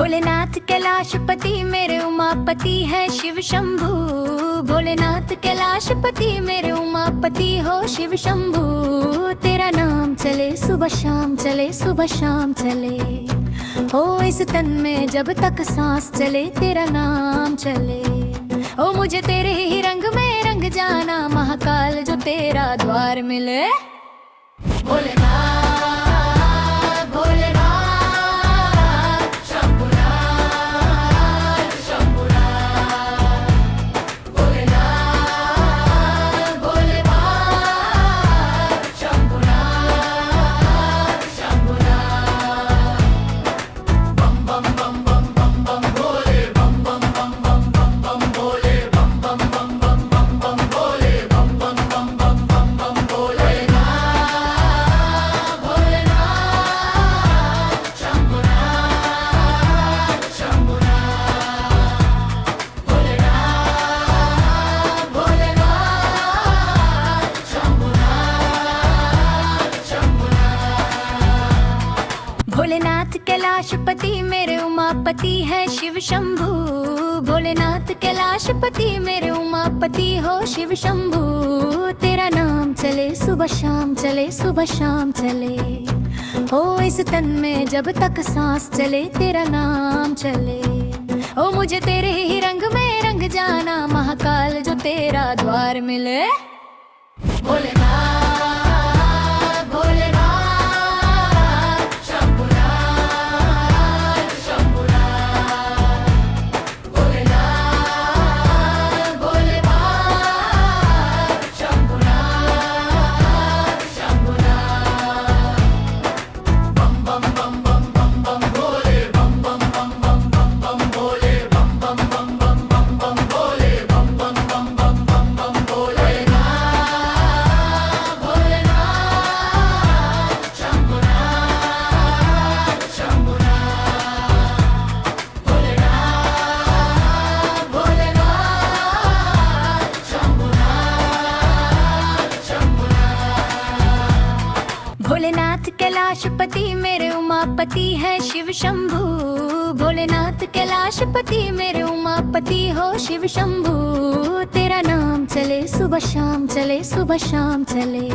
भोलेनाथ कैलाशपति मेरे उमापति है शिव शंभू। भोलेनाथ कैलाशपति मेरे उमापति हो शिव शंभू। तेरा नाम चले सुबह शाम, चले सुबह शाम चले। हो इस तन में जब तक सांस चले, तेरा नाम चले। ओ मुझे तेरे ही रंग में रंग जाना, महाकाल जो तेरा द्वार मिले। भोलेनाथ भोलेनाथ कैलाशपति मेरे उमापति है शिव शंभू। भोलेनाथ कैलाशपति मेरे उमापति हो शिव शंभू। तेरा नाम चले सुबह शाम, चले सुबह शाम चले। हो इस तन में जब तक सांस चले, तेरा नाम चले। ओ मुझे तेरे ही रंग में रंग जाना, महाकाल जो तेरा द्वार मिले। भोलेनाथ भोलेनाथ कैलाशपति मेरे उमापति है शिव शंभू। भोलेनाथ कैलाशपति मेरे उमापति हो शिव शंभू। तेरा नाम चले सुबह शाम, चले सुबह शाम चले।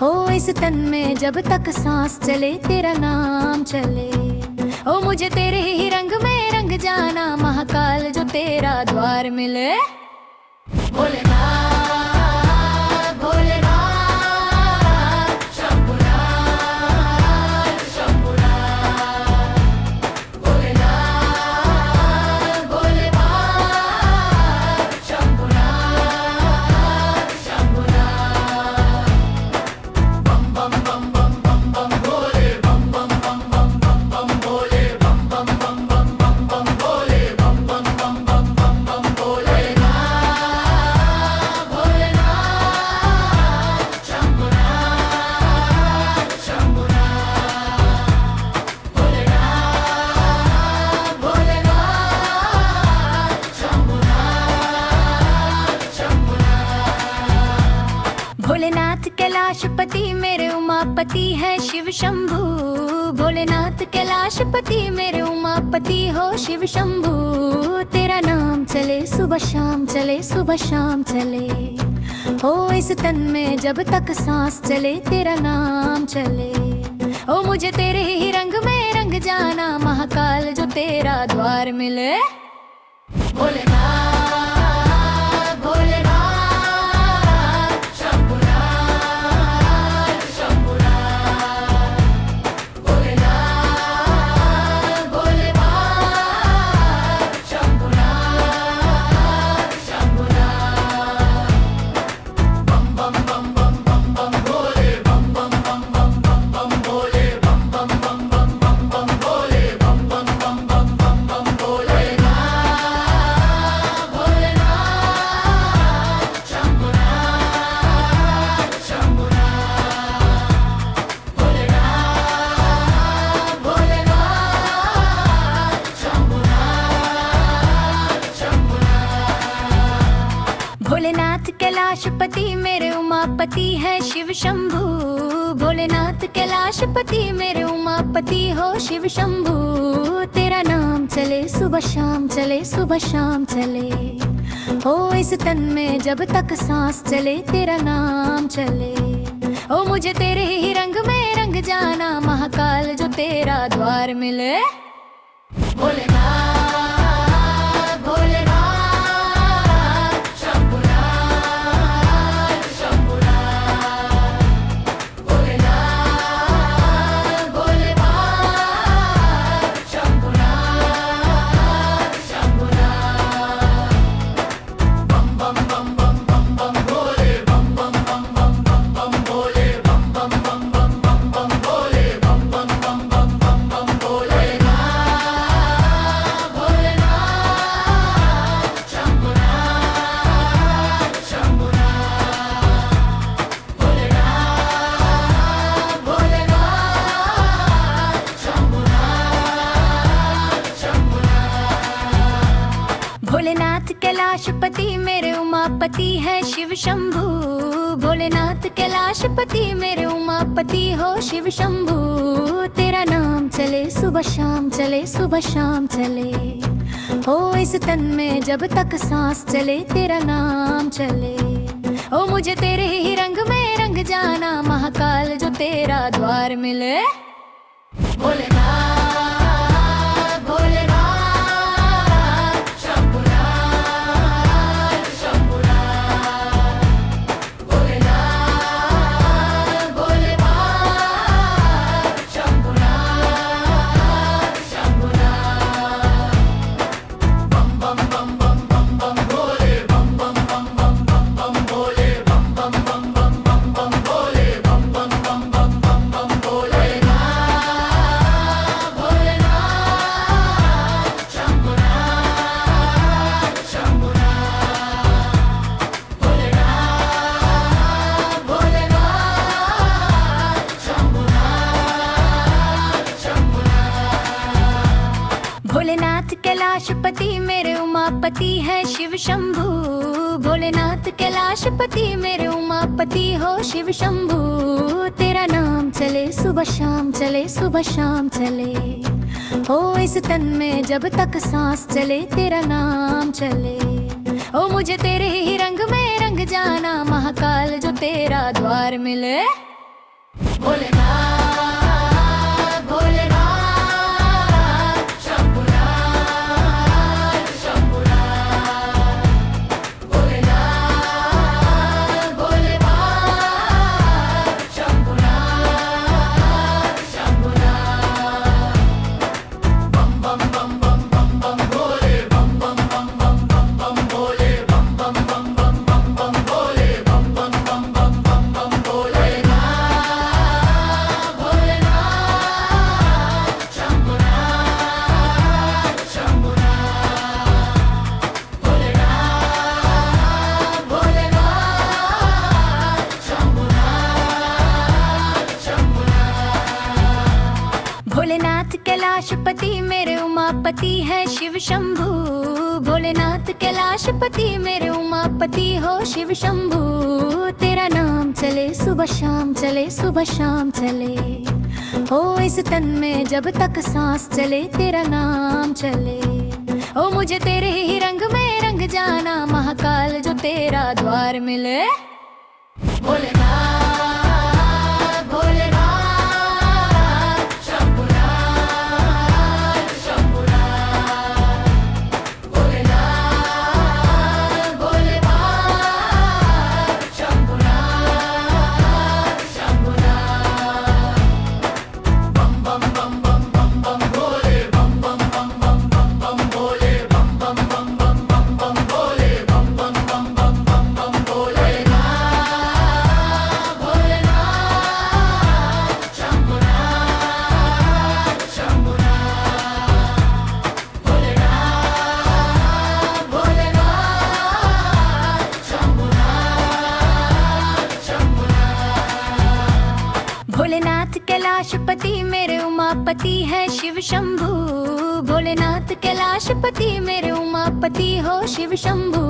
हो इस तन में जब तक सांस चले, तेरा नाम चले। ओ मुझे तेरे ही रंग में रंग जाना, महाकाल जो तेरा द्वार मिले। भोलेनाथ भोलेनाथ कैलाशपति मेरे उमापति है शिव शंभू। भोलेनाथ कैलाशपति मेरे उमापति हो शिव शंभू। तेरा नाम चले सुबह शाम, चले सुबह शाम चले। हो इस तन में जब तक सांस चले, तेरा नाम चले। ओ मुझे तेरे ही रंग में रंग जाना, महाकाल जो तेरा द्वार मिले। भोलेनाथ भोलेनाथ कैलाशपति मेरे उमापति है शिव शंभू। भोले भोलेनाथ कैलाशपति मेरे उमापति हो शिव शंभू तेरा नाम चले सुबह शाम चले सुबह शाम चले हो इस तन में जब तक सांस चले तेरा नाम चले ओ मुझे तेरे ही रंग में रंग जाना महाकाल जो तेरा द्वार मिले भोलेनाथ भोलेनाथ भोलेनाथ कैलाशपति मेरे उमापति है शिव शंभू भोलेनाथ कैलाशपति मेरे उमापति हो शिव शंभू तेरा नाम चले सुबह शाम चले सुबह शाम चले हो इस तन में जब तक सांस चले तेरा नाम चले ओ मुझे तेरे ही रंग में रंग जाना महाकाल जो तेरा द्वार मिले भोलेनाथ भोलेनाथ भोलेनाथ कैलाशपति मेरे उमापति है शिव शंभू भोलेनाथ कैलाशपति मेरे उमापति हो शिव शंभू तेरा नाम चले सुबह शाम चले सुबह शाम चले हो इस तन में जब तक सांस चले तेरा नाम चले ओ मुझे तेरे ही रंग में रंग जाना महाकाल जो तेरा द्वार मिले भोलेनाथ भोलेनाथ भोलेनाथ कैलाशपति मेरे उमापति है शिव शंभू भोलेनाथ कैलाशपति मेरे उमापति हो शिव शंभू तेरा नाम चले सुबह शाम चले सुबह शाम चले हो इस तन में जब तक सांस चले तेरा नाम चले ओ मुझे तेरे ही रंग में रंग जाना महाकाल जो तेरा द्वार मिले भोलेनाथ भोलेनाथ भोलेनाथ कैलाशपति मेरे उमापति है शिव शंभू भोलेनाथ कैलाशपति मेरे उमापति हो शिव शंभू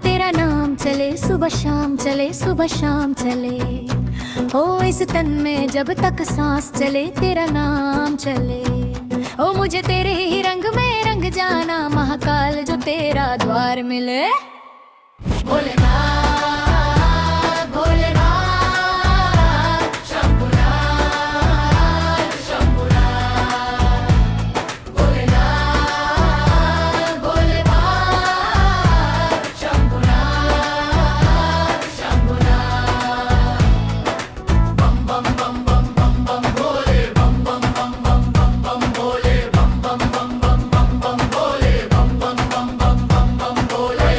तेरा नाम चले सुबह शाम चले सुबह शाम चले हो इस तन में जब तक सांस चले तेरा नाम चले। ओ मुझे तेरे ही रंग में रंग जाना, महाकाल जो तेरा द्वार मिले। भोलेनाथ भोलेनाथ शंभुनाथ शंभुनाथ, भोलेनाथ भोलेनाथ शंभुनाथ शंभुनाथ। बम बम बम बम बम बम भोले, बम बम बम बम बम बम भोले, बम बम बम बम बम बम भोले, बम बम बम बम बम बम भोले।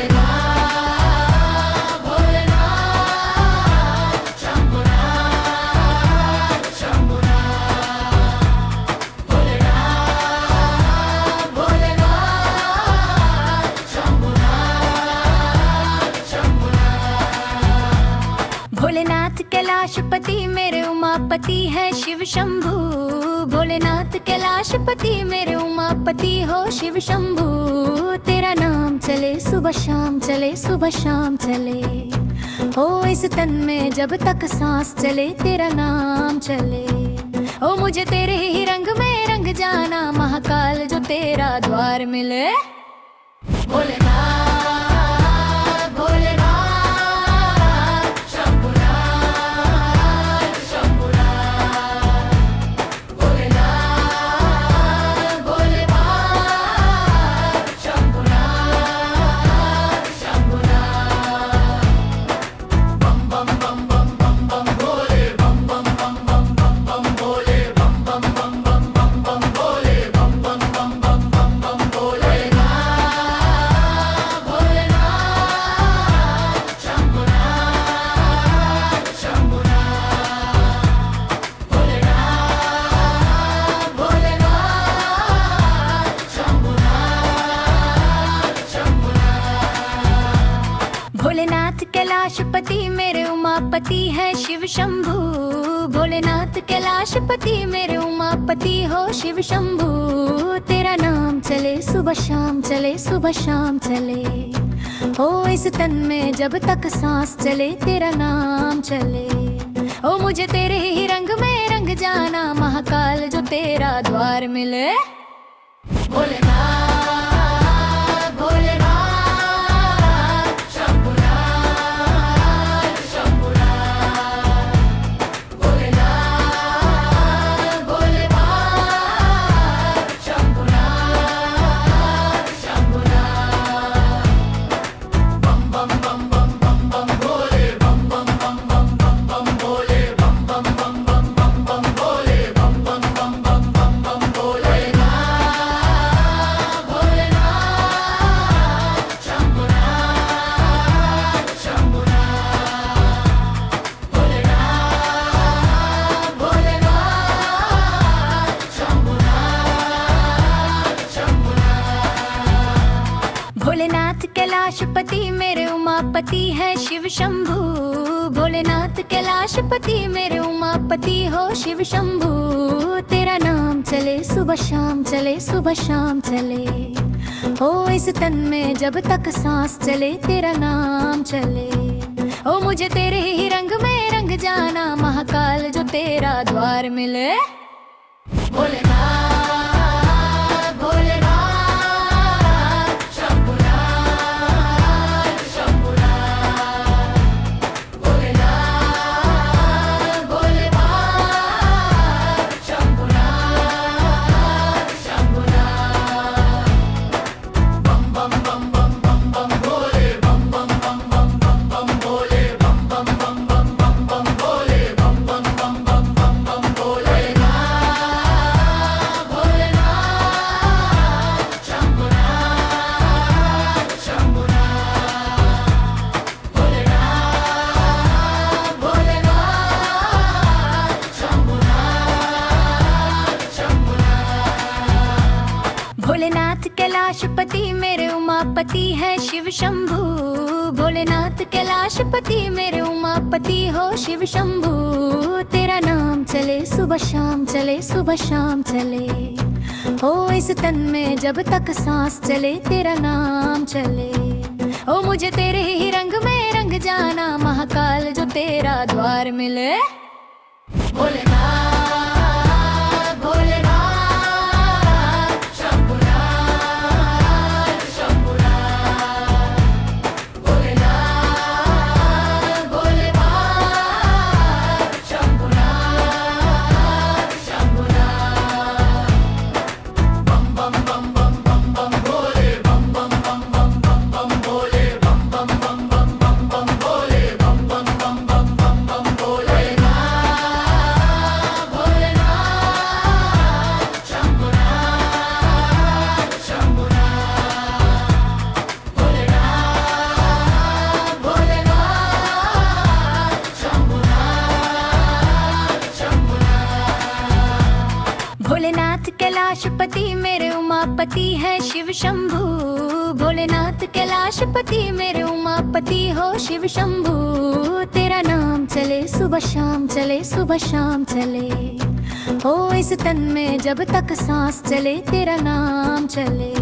भोलेनाथ कैलाशपति मेरे उमापति है शिव शंभू। भोलेनाथ कैलाशपति मेरे उमापति हो शिव शंभू। तेरा नाम चले सुबह शाम चले, सुबह शाम चले। हो इस तन में जब तक सांस चले तेरा नाम चले। ओ मुझे तेरे ही रंग में रंग जाना, महाकाल जो तेरा द्वार मिले। भोलेनाथ भोलेनाथ शंभुनाथ शंभुनाथ, भोलेनाथ भोलेनाथ शंभुनाथ शंभुनाथ। बम बम बम बम बम बम भोले, बम बम बम बम बम बम भोले, बम बम बम बम बम बम भोले, बम बम बम बम बम बम भोले। भोलेनाथ कैलाशपति मेरे उमापति है शिव शंभू। भोलेनाथ कैलाशपति मेरे उमापति हो शिव शंभू। तेरा नाम चले सुबह शाम चले, सुबह शाम चले। हो इस तन में जब तक सांस चले तेरा नाम चले। ओ मुझे तेरे ही रंग में रंग जाना, महाकाल जो तेरा द्वार मिले। भोलेनाथ भोलेनाथ शंभुनाथ शंभुनाथ, भोलेनाथ भोलेनाथ शंभुनाथ शंभुनाथ। बम बम बम बम बम बम भोले, बम बम बम बम बम बम भोले, बम बम बम बम बम बम भोले, बम बम बम बम बम बम भोले। भोलेनाथ कैलाशपति मेरे उमापति है शिव शंभू। भोलेनाथ कैलाशपति मेरे उमापति हो शिव शंभू। तेरा नाम चले सुबह शाम चले, सुबह शाम चले। हो इस तन में जब तक सांस चले तेरा नाम चले। ओ मुझे तेरे ही रंग में रंग जाना, महाकाल जो तेरा द्वार मिले। भोलेनाथ भोलेनाथ शंभुनाथ शंभुनाथ, भोलेनाथ भोलेनाथ शंभुनाथ शंभुनाथ। बम बम बम बम बम बम भोले, बम बम बम बम बम बम भोले, बम बम बम बम बम बम भोले, बम बम बम बम बम बम भोले। भोलेनाथ कैलाशपति मेरे उमापति है शिव शंभू। भोलेनाथ कैलाशपति मेरे उमापति हो शिव शंभू। तेरा नाम चले सुबह शाम चले, सुबह शाम चले। हो इस तन में जब तक सांस चले तेरा नाम चले। ओ मुझे तेरे ही रंग में रंग जाना, महाकाल जो तेरा द्वार मिले। भोलेनाथ भोलेनाथ शंभुनाथ शंभुनाथ भोलेनाथ भोलेनाथ शंभुनाथ शंभुनाथ बम बम बम बम बम बम भोले बम बम बम बम बम बम भोले बम बम बम बम बम बम भोले बम बम बम बम बम बम भोले भोलेनाथ कैलाशपति मेरे उमापति है शिव शंभू भोलेनाथ कैलाशपति मेरे उमापति हो शिव शंभू तेरा नाम चले सुबह शाम चले सुबह शाम चले हो इस तन में जब तक सांस चले तेरा नाम चले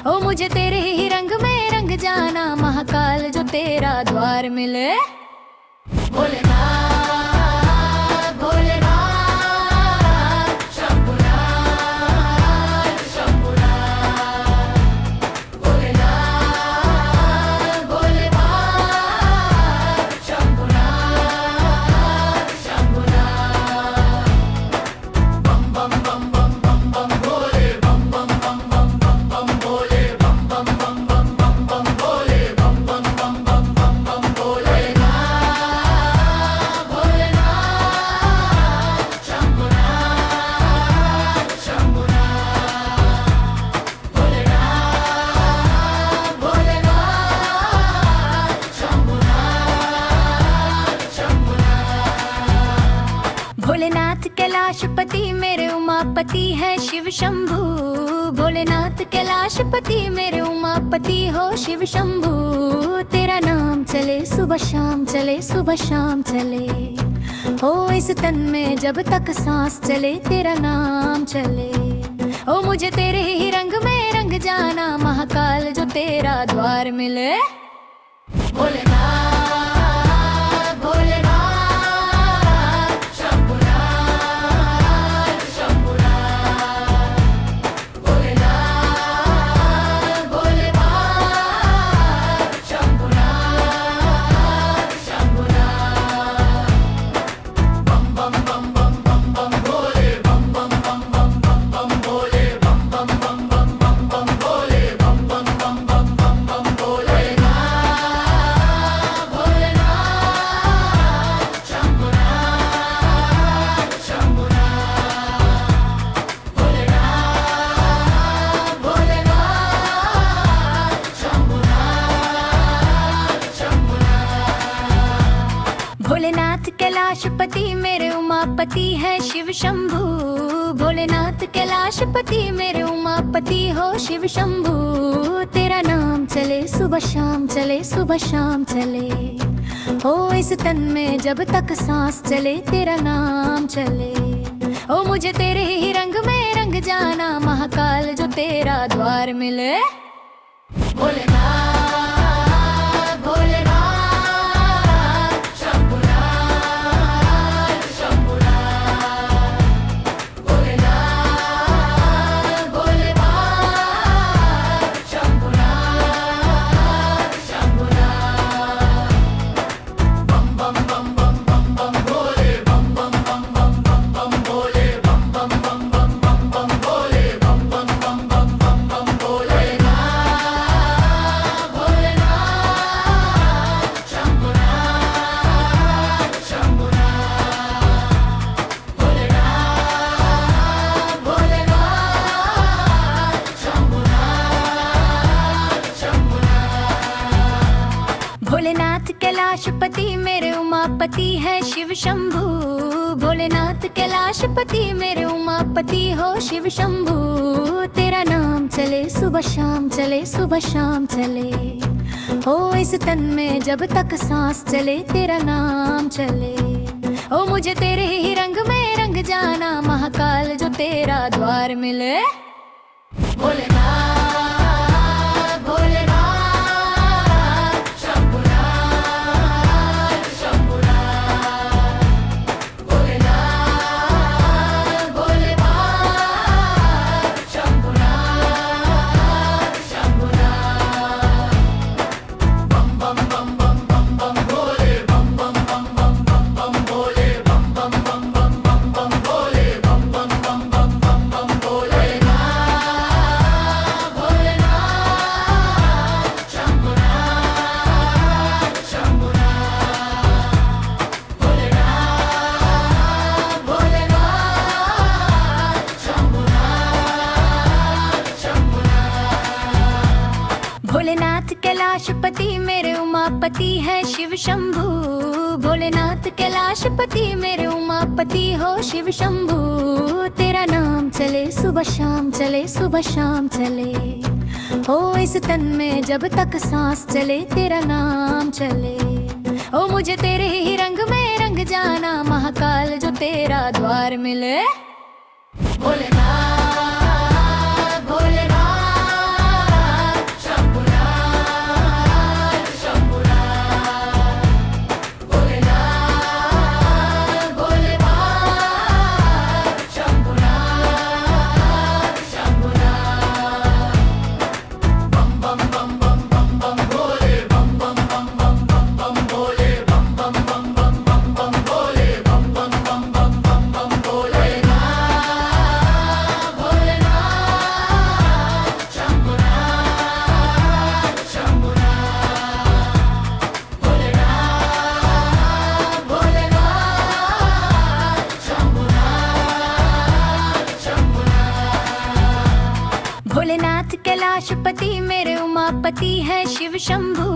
ओ मुझे तेरे ही रंग में रंग जाना महाकाल जो तेरा द्वार मिले भोलेनाथ भोलेनाथ शंभुनाथ शंभुनाथ भोलेनाथ भोलेनाथ शंभुनाथ शंभुनाथ बम बम बम बम बम बम भोले बम बम बम बम बम बम भोले बम बम बम बम बम बम भोले बम बम बम बम बम बम भोले भोलेनाथ कैलाशपति मेरे उमापति है शिव शंभू भोलेनाथ कैलाशपति मेरे उमापति हो शिव शंभू तेरा नाम चले सुबह शाम चले सुबह शाम चले हो इस तन में जब तक सांस चले तेरा नाम चले ओ मुझे तेरे ही रंग में रंग जाना महाकाल जो तेरा द्वार मिले भोलेनाथ भोलेनाथ शंभुनाथ शंभुनाथ भोलेनाथ भोलेनाथ शंभुनाथ शंभुनाथ बम बम बम बम बम बम भोले बम बम बम बम बम बम भोले बम बम बम बम बम बम भोले बम बम बम बम बम बम भोले भोलेनाथ कैलाशपति मेरे उमापति है शिव शंभू भोलेनाथ कैलाशपति मेरे उमापति हो शिव शंभू तेरा नाम चले सुबह शाम चले सुबह शाम चले हो इस तन में जब तक सांस चले तेरा नाम चले ओ मुझे तेरे ही रंग में रंग जाना महाकाल जो तेरा द्वार मिले भोलेनाथ भोलेनाथ शंभुनाथ शंभुनाथ भोलेनाथ भोलेनाथ शंभुनाथ शंभुनाथ बम बम बम बम बम बम भोले बम बम बम बम बम बम भोले बम बम बम बम बम बम भोले बम बम बम बम बम बम भोले भोलेनाथ कैलाशपति मेरे उमापति है शिव शंभू भोलेनाथ कैलाशपति मेरे उमापति हो शिव शंभू तेरा नाम चले सुबह शाम चले सुबह शाम चले हो इस तन में जब तक सांस चले तेरा नाम चले ओ मुझे तेरे ही रंग में रंग जाना महाकाल जो तेरा द्वार मिले भोलेनाथ भोलेनाथ शंभुनाथ शंभुनाथ भोलेनाथ कैलाशपति मेरे उमापति है शिव शंभू। भोलेनाथ कैलाशपति मेरे उमापति हो शिव शंभू। तेरा नाम चले सुबह शाम चले, सुबह शाम चले। ओ इस तन में जब तक सांस चले तेरा नाम चले। ओ मुझे तेरे ही रंग में रंग जाना, महाकाल जो तेरा द्वार मिले। भोलेनाथ भोलेनाथ कैलाशपति मेरे उमापति है शिव शंभू।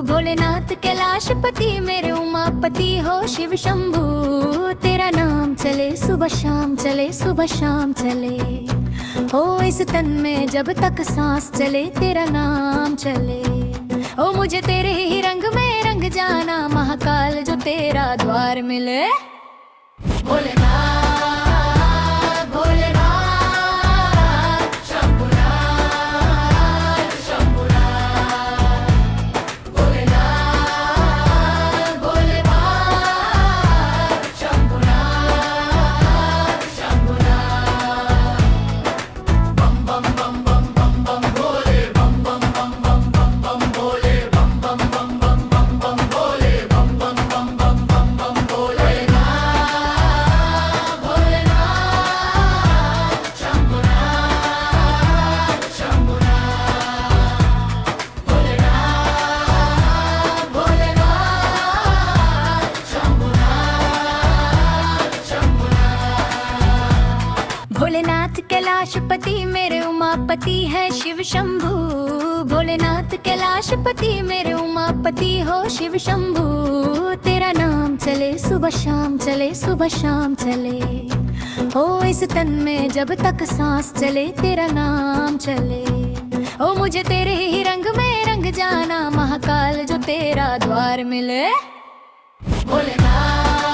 भोलेनाथ कैलाशपति मेरे उमापति हो शिव शंभू। तेरा नाम चले सुबह शाम चले, सुबह शाम चले। ओ इस तन में जब तक सांस चले तेरा नाम चले। ओ मुझे तेरे ही रंग में रंग जाना, महाकाल जो तेरा द्वार मिले। भोलेनाथ भोलेनाथ कैलाशपति मेरे उमापति है शिव शंभू। भोलेनाथ कैलाशपति मेरे उमापति हो शिव शंभू। तेरा नाम चले सुबह शाम चले, सुबह शाम चले। ओ इस तन में जब तक सांस चले तेरा नाम चले। ओ मुझे तेरे ही रंग में रंग जाना, महाकाल जो तेरा द्वार मिले। भोलेनाथ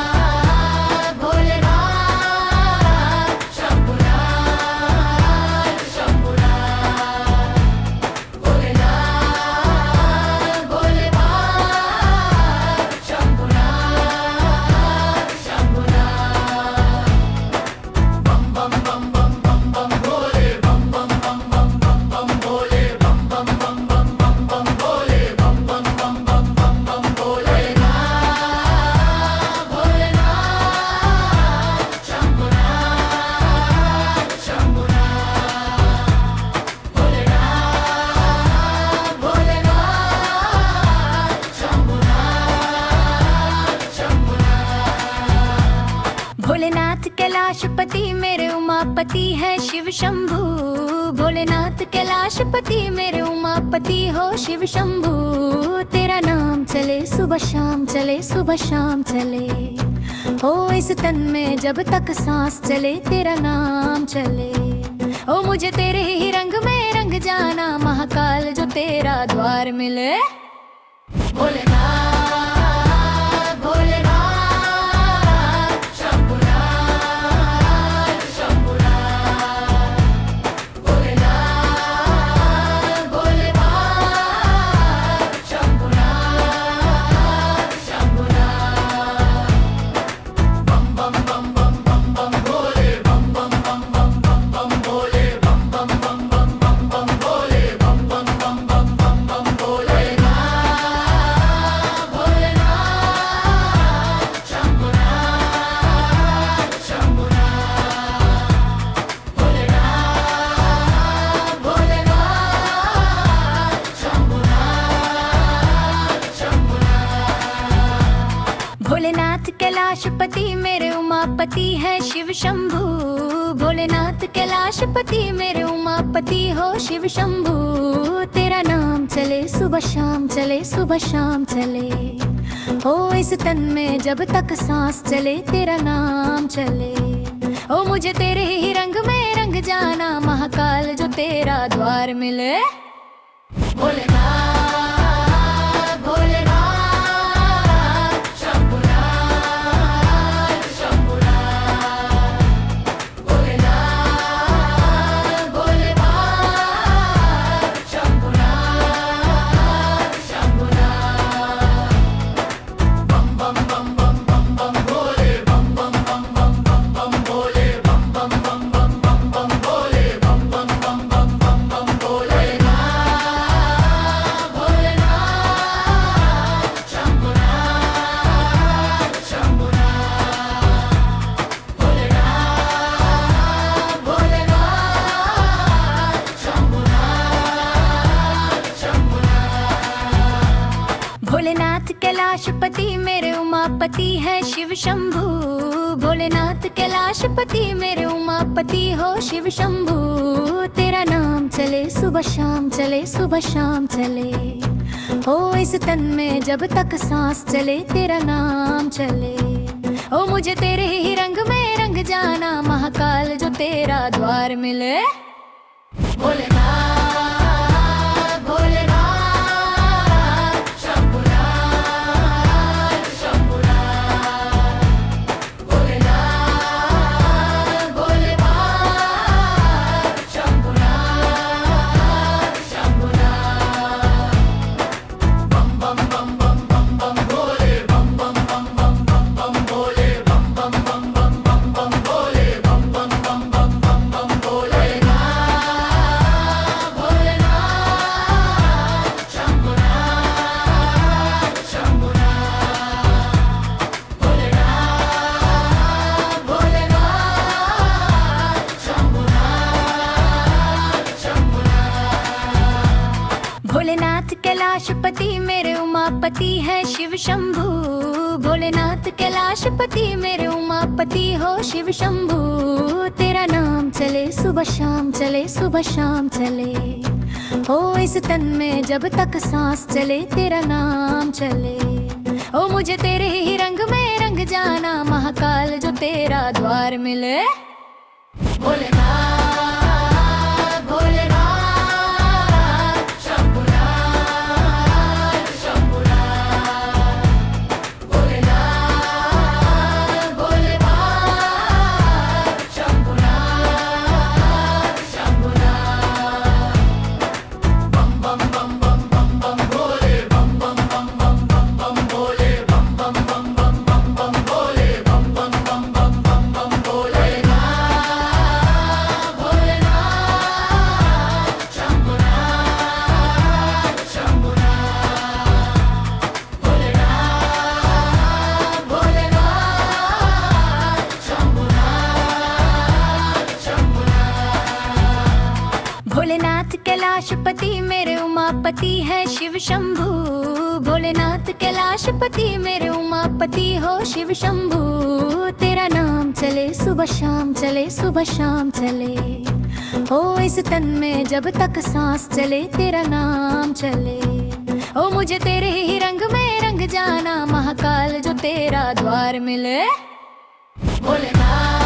भोलेनाथ कैलाशपति मेरे उमापति है शिव शंभू। भोलेनाथ कैलाशपति मेरे उमापति हो शिव शंभू। तेरा नाम चले सुबह शाम चले, सुबह शाम चले। ओ इस तन में जब तक सांस चले तेरा नाम चले। ओ मुझे तेरे ही रंग में रंग जाना, महाकाल जो तेरा द्वार मिले। भोलेनाथ भोलेनाथ कैलाशपति मेरे उमापति है शिव शंभू। भोलेनाथ कैलाशपति मेरे उमापति हो शिव शंभू। तेरा नाम चले सुबह शाम, चले सुबह शाम चले, हो इस तन में जब तक सांस चले तेरा नाम चले। ओ मुझे तेरे ही रंग में रंग जाना, महाकाल जो तेरा द्वार मिले। भोलेनाथ भोलेनाथ शंभुनाथ शंभुनाथ, भोलेनाथ भोलेनाथ शंभुनाथ शंभुनाथ। बम बम बम बम बम बम भोले, बम बम बम बम बम बम भोले, बम बम बम बम बम बम भोले, बम बम बम बम बम बम भोले। भोलेनाथ कैलाशपति मेरे उमापति है शिव शंभू। भोलेनाथ कैलाशपति मेरे उमापति हो शिव शंभू। तेरा नाम चले सुबह शाम, चले सुबह शाम चले, हो इस तन में जब तक सांस चले तेरा नाम चले। ओ मुझे तेरे ही रंग में रंग जाना, महाकाल जो तेरा द्वार मिले। भोलेनाथ भोलेनाथ शंभुनाथ शंभुनाथ, भोलेनाथ भोलेनाथ शंभुनाथ शंभुनाथ। बम बम बम बम बम बम भोले, बम बम बम बम बम बम भोले, बम बम बम बम बम बम भोले, बम बम बम बम बम बम भोले। भोलेनाथ कैलाशपति मेरे उमापति है शिव शंभू। भोलेनाथ कैलाशपति मेरे उमापति हो शिव शंभू। तेरा नाम चले सुबह शाम, चले सुबह शाम चले, हो इस तन में जब तक सांस चले तेरा नाम चले। ओ मुझे तेरे ही रंग में रंग जाना, महाकाल जो तेरा द्वार मिले। भोलेनाथ भोलेनाथ शंभुनाथ शंभुनाथ, भोलेनाथ भोलेनाथ शंभुनाथ शंभुनाथ। बम बम बम बम बम बम भोले, बम बम बम बम बम बम भोले, बम बम बम बम बम बम भोले, बम बम बम बम बम बम भोले। भोलेनाथ कैलाशपति मेरे उमापति है शिव शंभू। भोलेनाथ कैलाशपति मेरे उमापति हो शिव शंभू। तेरा नाम चले सुबह शाम, चले सुबह शाम चले, हो इस तन में जब तक सांस चले तेरा नाम चले। ओ मुझे तेरे ही रंग में रंग जाना, महाकाल जो तेरा द्वार मिले। भोलेनाथ